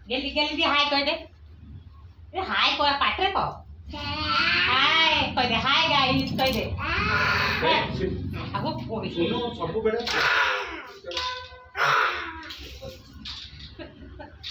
गेली गेली दी हाय कह दे हाय को पाटरे को हाय कह दे हाय गाइस कह दे आगो कोई सुनो सब बेले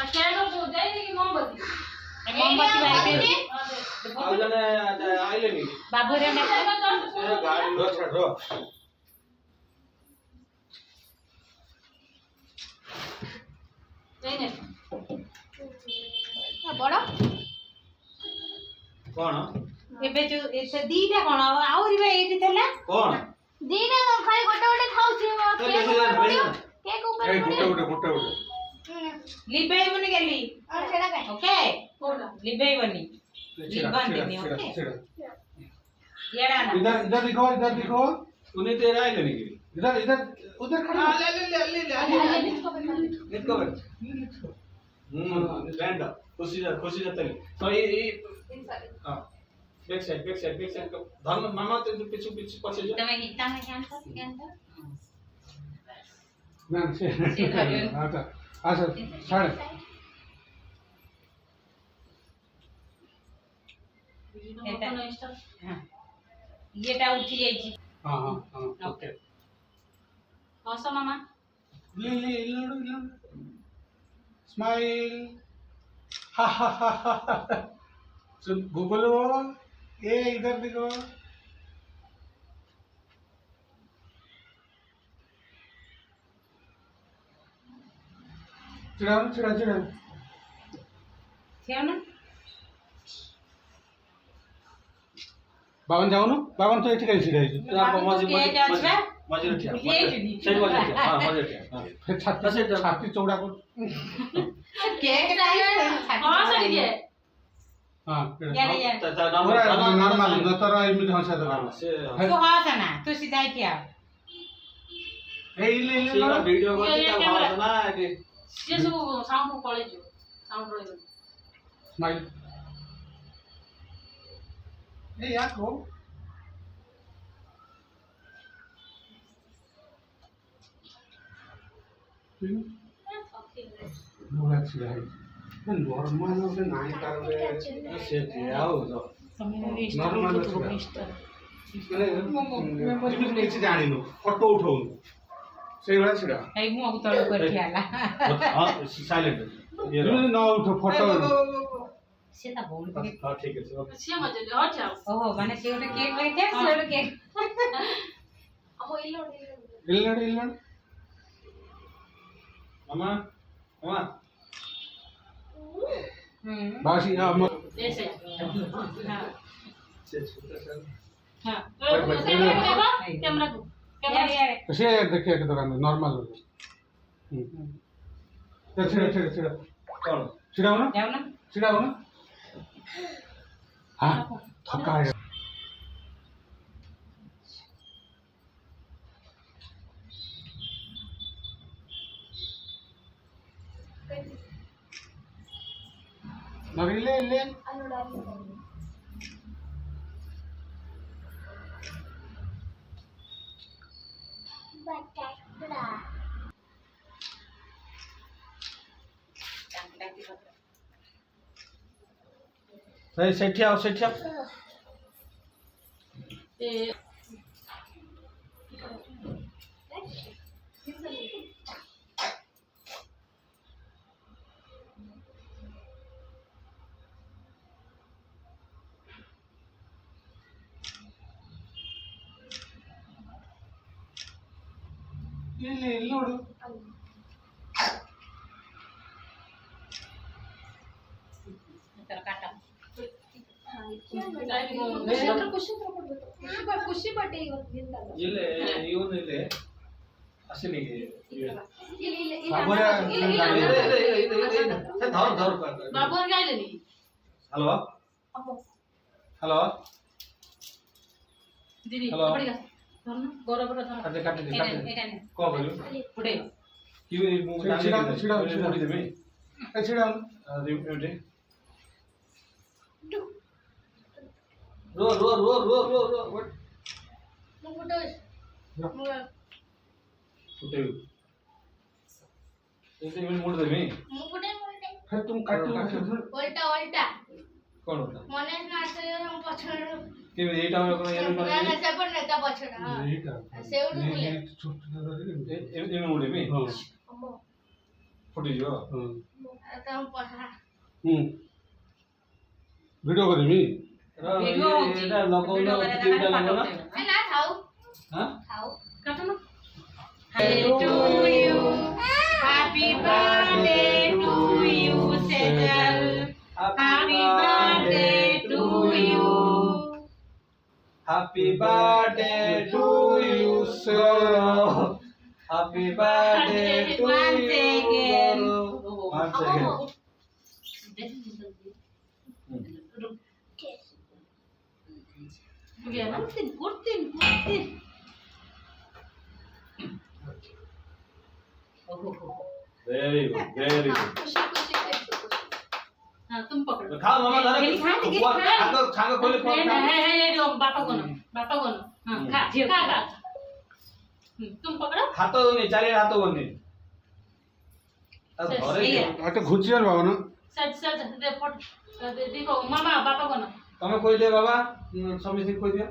अच्छा तो पूजा ही कि मोमबत्ती बारी पे आ जने आइले नी बाबू रे ने गाड़ी रो छड़ रो नहीं बड़ा कोन एबे जो एसे दीटा कोन आउरी बे एठी थला कोन दीना खाली गोटे गोटे खाउछी केक ऊपर ए गोटे लिबे बनी गेली और सेडा काय ओके कोडा लिबे बनी लिबन देनी ओके येड़ा ना इधर देखो तूने तेरा आइले नी इधर उधर खड़ा ले नित को लैंड खुशी जाते तो ये हां बैक साइड धर्म मामा ते पीछे पछे जा तमे हिता में ज्ञान कर ना से अच्छा साढ़े येटा उठी जाई छी हां ओके हसो मामा ले स्माइल हा सुन गूगल वो ये इधर देखो चिड़ा छेव ना बावन जाऊन बावन तो एठी कहीं छिड़ा बाबू मजे के जाछबे मजे ठिया ये जुदी सही मजे ठिया हां मजे ठिया फिर छाती चौड़ा कर केक राइस हां सही दिए हां यारे नॉर्मल न तो इमिट हंसा दो से तू हसना तू सीधा किया ए ले वीडियो को ना कि से सब साउंड कॉलेज साउंड रही स्माइल ए यार को बोला छिड़ा है नॉर्मल से नहीं कर से ठिया हो तो नॉर्मल ମାନେ କିଛି ଜାଣିନୁ ଫଟୋ ଉଠଉନୁ ସେଇଭଳିଆ ଛିଡ଼ା ଏଇ ମୁହଁକୁ ତଳକୁ କରି ଠିଆଲା हां साइलेंट ये ନ ଉଠ ଫଟୋ ସେଟା ବୋଲ କରି हां ठीक है ओके से मजे ले अच्छा ओहो ମାନେ ସେ ଗୋଟେ କେକ୍ କରିथे ସେ ଗୋଟେ କେକ୍ हमो इल्लो ಇಲ್ಲ मामा ಭಾಷಿ ऐसे हां से छोटा सा हां बट कैमरा को यार यार से देखिए के दुकान में नॉर्मल छिड़ा कौन छिड़ाओ ना जाओ ना हाँ थका है ले सही सेठिया ए ले ನೋಡು तर काटा ಖುಷಿ ಪಟ್ಟೆ ಇಲ್ಲೇ ಇವನಿಲ್ಲೇ ಅಸಲಿಗೆ ಬಾಬು ಅವ್ರಿಗೆ ಆಯ್ಲೆ ನೀ ಹಲೋ ಹಲೋ दीदी हेलो। बढ़िया धरना गौरव बड़ा धरना काटे एटा एटा कौन बोलो पुढे क्यों ये मुंह छिड़ा मुड़ी दे में छिड़ाओ रिमोटे रो व्हाट मुकुट उठे ऐसे में मुड़ दे में मुकुट फिर तुम काटू उल्टा उल्टा कोण होता मने नाचले हम पछड़ के एटा में कोण येलो ना ना सेपट नेता पछड़ हां एटा सेउडु बोले छोट एमे मुडे मी हां अम्मो फुटी जो हां आता हम पछड़ वीडियो करमी वीडियो एटा लगाउन वीडियो एटा लगाउन ए ना खाऊ हां खाऊ काटो Happy to you, happy birthday to you, Sejal. Happy birthday to you. Happy birthday to you, sir. Happy birthday to Once you. again. Once again. Good. Very good, very good. खुशी खुशी खाई हाँ तुम पकड़ो खा मामा जरा गेली खा ना, गेली खा। खाना खोले खा बापा को हाँ खा तुम पकड़ो हातो नहीं चारे हातो बंदी अब सर, घरे सही है। आता घुचियर बाबा ना सच देखो मामा बापा को तमे कोई दे बाबा समिति कोई दे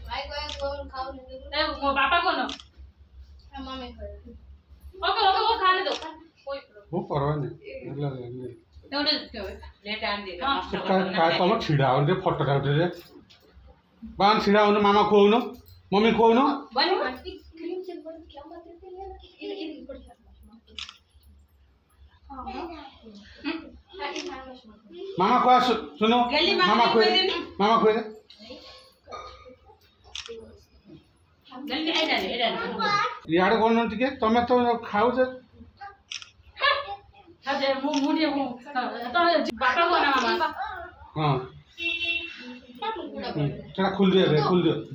भाई कोई खाऊ नहीं वो बापा को मम्मी खाऊ ओके वो खाने दो कोई वो परवा नहीं लेट आन दे काय तम छिडा और फोटो उठे रे बान छिडा हुन मामा खुवाउन मम्मी खुवाउन बनी क्रीम से बन क्या बात है ये ऊपर मामा खुवा सुनो गेली मामा खुवा मामा खुवा जल्दी आई डाले यार कोन टिके तमे तो खाउ जे अरे मुझे वो तो बापा को मामा हां चला खुल दे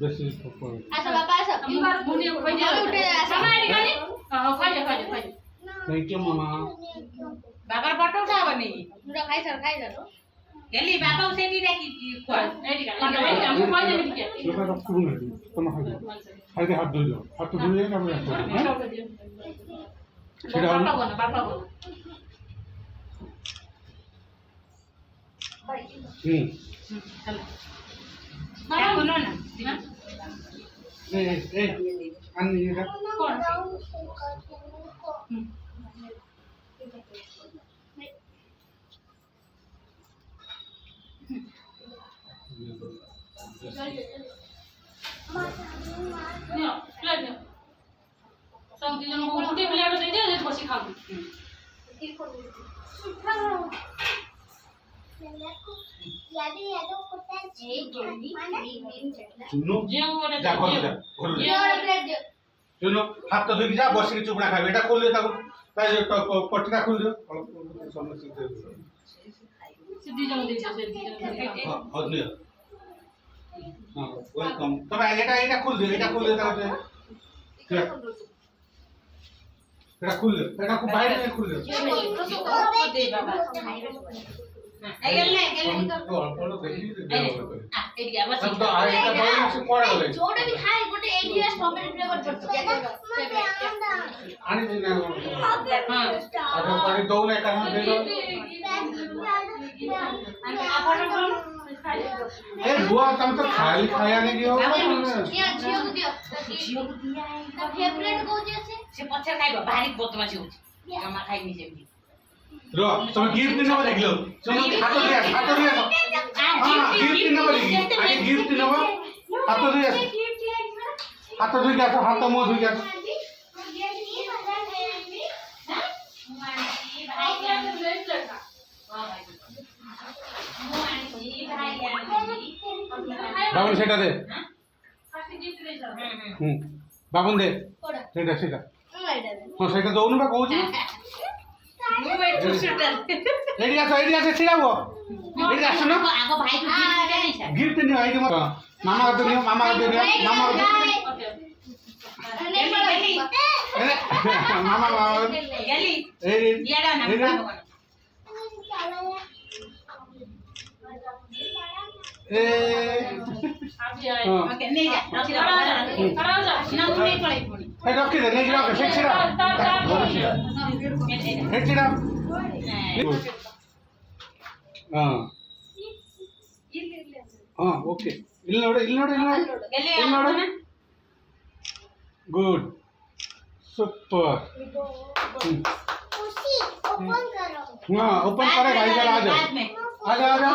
बेसी ऐसा बाबा ऐसा मुझे कोई उठे sama di kali खाई thank you mama Baba photo उठा बनी मुझे खाई सर गेली बाबा उसे नहीं देखी कोई एडी का हम कोई नहीं किया लोका रखू नहीं तम हाय हाथ धो दो हाथ धो दे ना बापा को चलो मामा बोलो ना ए अन्नी ये कौन नहीं प्लेट नहीं सब चीजों को उल्टी प्लेट दे दे तो बसी खा सुनो जे वो जा खोल जा सुनो हाथ तो धोई जा बस के चुपड़ा खाबे एटा खोल दे ताको ताई पट्टीटा खोल दे सीधी जंग दे से हां अदले हां वेलकम तब एटा खोल दे ताको एटा खोल दे एटा को बाहर में खोल दे दे बाबा गेल तो अल्प देखि दे एरिया बस सब तो आए एटा बाहर से पड़ा गले जोड़े भी खाए गोटे एडिया स्ट्रॉबेरी फ्लेवर पड़तो आनी दिन हां अगर पानी दो ने का दे दो ए बुआ तुम तो खाली खाया नहीं हो या झियो दियो फेवरेट को जैसे से पछे खाइबो भारी बदमाशी होची जमा खाइ नि जेमी रो तुम गिफ्ट न देखलो सुनो हाथ दिया हां गिफ्ट न बोली आगे गिफ्ट न बा हाथ दिया हाथ धोई गया हाथ मुंह धोई गया बाबन सेटा दे बाबन दे सेटा सेटा हां सेटा दोनु बा कहू छी एडिया से छिड़ा वो एडिया सुनो आगो भाई को गिफ्ट नहीं आई तुम मामा का दे मामा का दे मामा का मामा गेली ए येडा ना ए ओके नहीं जा खड़ा हो जा ना नहीं पड़े हे रखिदे नहीं रख सेट छिड़ा हेड छिड़ा हां हां ओके ಇಲ್ಲಿ ನೋಡಿ गुड सुपर हाँ ओपन करेगा इधर आ जाओ आ जाओ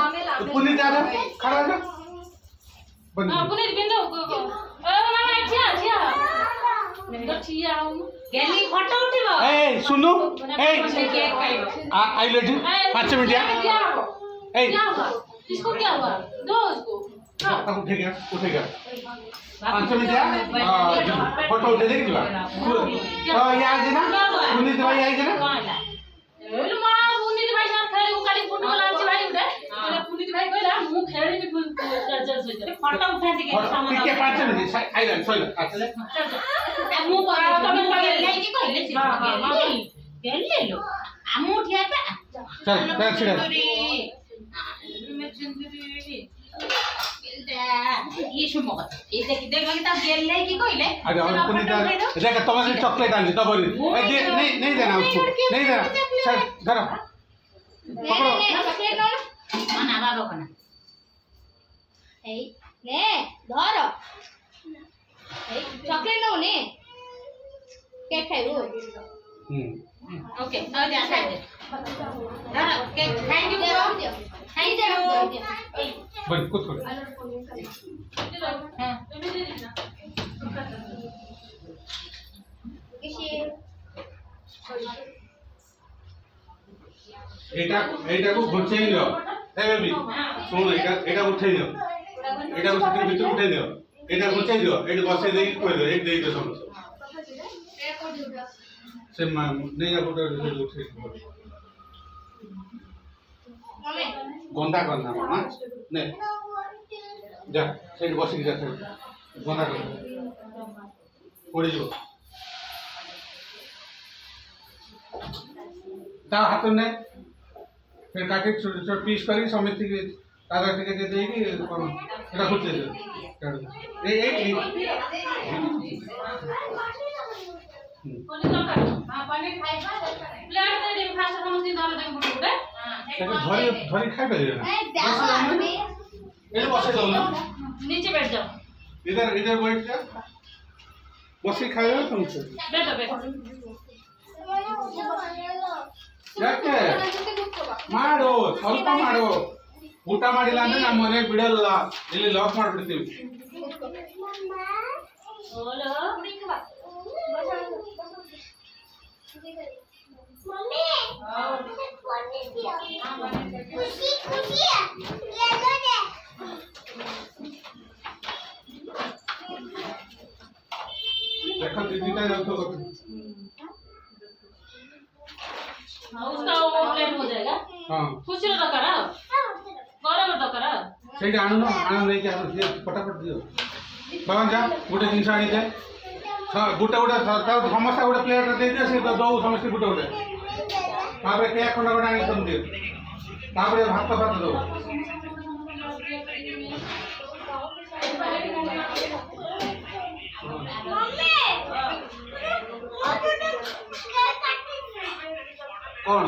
पुनीत आ जाओ खड़ा आ जाओ पुनीत बिंदु मामा छिया बिंदु छिया गेली फोटो उठिबो ए सुनो ए केक खाइबो आई लेट यू 5 मिनट यार ए इसको क्या हुआ दो उसको उठेगा 5 मिनट यार फोटो उठे देख जीवा तो यार जे ना पुनीत भाई आई जे ना एलो मा पुनीत भाई साथ खेले को काली फुटबॉल आछि भाई उठे बोले पुनीत भाई कहला मु खेले में चल फोटो उठा दे के सामान ठीक है 5 मिनट आई लाइन सॉरी मु तमे गेली की कहले गेली लो আমু উঠিয়া পা चल पैर छिड़ा ये शुमक ये देख ता गेले की कहले अरे और पुनीत देख तुम्हारे चॉकलेट आनी तब नहीं देना उसको नहीं देना चल धरो पकड़ो ना बाबा कोना ए ने धरो ए चॉकलेट नो ने केक खाइबो ओके आ जा खाइ दे धरो केक खाइ दियो खाइ जाओ बस कुछ कर हां एटा को घुसेई दियो ए बेबी सुन एटा उठेई दियो एटा को सेटिंग भीतर उठेई दियो एटा घुसेई दियो एटा बसे देई कोइ दियो एक देई दियो सब से नहीं या फोटो उठेई गंदा करना मामा ने जा सेट बसी जा गंदा कर पड़ी जो ता हाथ ने फिर काटे छोटे छोटे पीस करी समिति के ताजा टिके दे देगी कौन एटा खुद दे ए पुनीत का हां पनीर खाइबा प्लेट दे दे फास्ट समझी धर दे बुटे धरी धरी खाई परियो ना ये बसे जाओ ना नीचे बैठ जाओ इधर इधर बैठ जा बसी खाइयो तुम से बैठो ಯಾಕೆ ಮಾಡು ಸ್ವಲ್ಪ ಮಾಡು ಊಟ ಮಾಡಿಲ್ಲ ಅಂದ್ರೆ ನಮ್ಮ ಮನೆ ಬಿಡಲ್ಲ ಇಲ್ಲಿ ಲಾಕ್ ಮಾಡ್ಬಿಡ್ತೀವಿ बोलो मम्मी खुशी खुशी ये लो दे देखो दीदी का जाओ तो उसका वो प्लेट हो जाएगा हां खुशी रो करा गरम तो करा ସେଇଠି ଆଣୁନ ଆଣ ନେଇକି ଆଣ ଦିଅ ଫଟାଫଟ ଦିଅ ବାବା ଯା ଗୋଟେ ଜିନିଷ ଆଣିଦେ ଗୋଟେ ଗୋଟେ ସମସ୍ତେ ଗୋଟେ ପ୍ଲେଟ୍ ଦେଇଦିଅ ସେ ଦଉ ସମସ୍ତେ ଗୋଟେ ଗୋଟେ ତାପରେ କେକ୍ ଖଣ୍ଡ ଖଣ୍ଡ ଆଣିକି ତମେ ଦିଅ ତାପରେ ଭାତ ଫାତ ଦଉ କଣ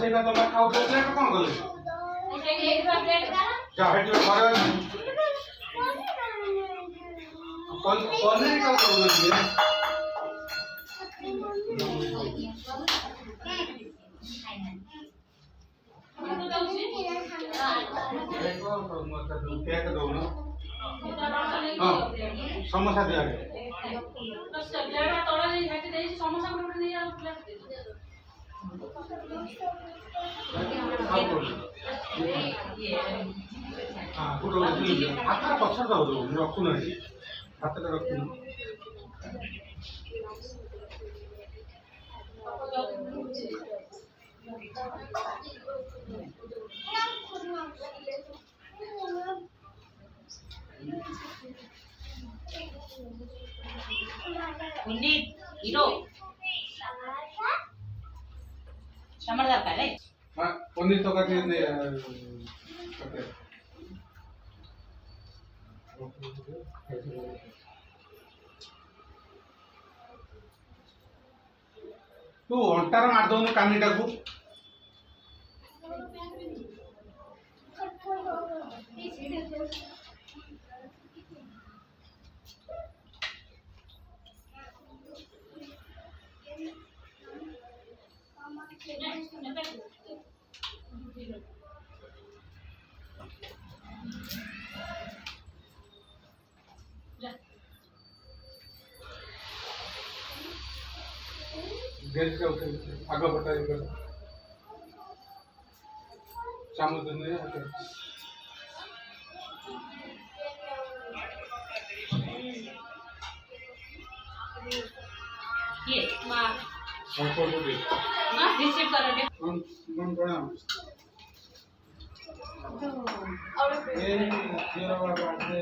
ସେଇଟା ତମେ ଖାଉଛ ପ୍ଲେଟ୍ କଣ କଲେ एक प्लेट करा ଯା ହେଠି ଘରେ ପନିର କଣ କରୁଛନ୍ତି କେକ୍ ଦଉନ ହଁ ସମୋସା ଦିଅ ଆଗେ प्लेट तोड़ा नहीं हट दे समोसा को नहीं यार प्लेट दे हाँ गुड हाथ पछड़ दो रखुन हाथ रखुन पुनीत हीरो समझदार का रे हाँ पनीर तो करके तू ಹೊಂಟಾರ ಮಾಡ್ದವನು ಕಾಮಿಟಾಗು गेट जाऊते आगे बता इकडे सामुद्रने होते ये मा और फोटो दे मा रिसीव करो दे मन प्रणाम और ए तेरा बात है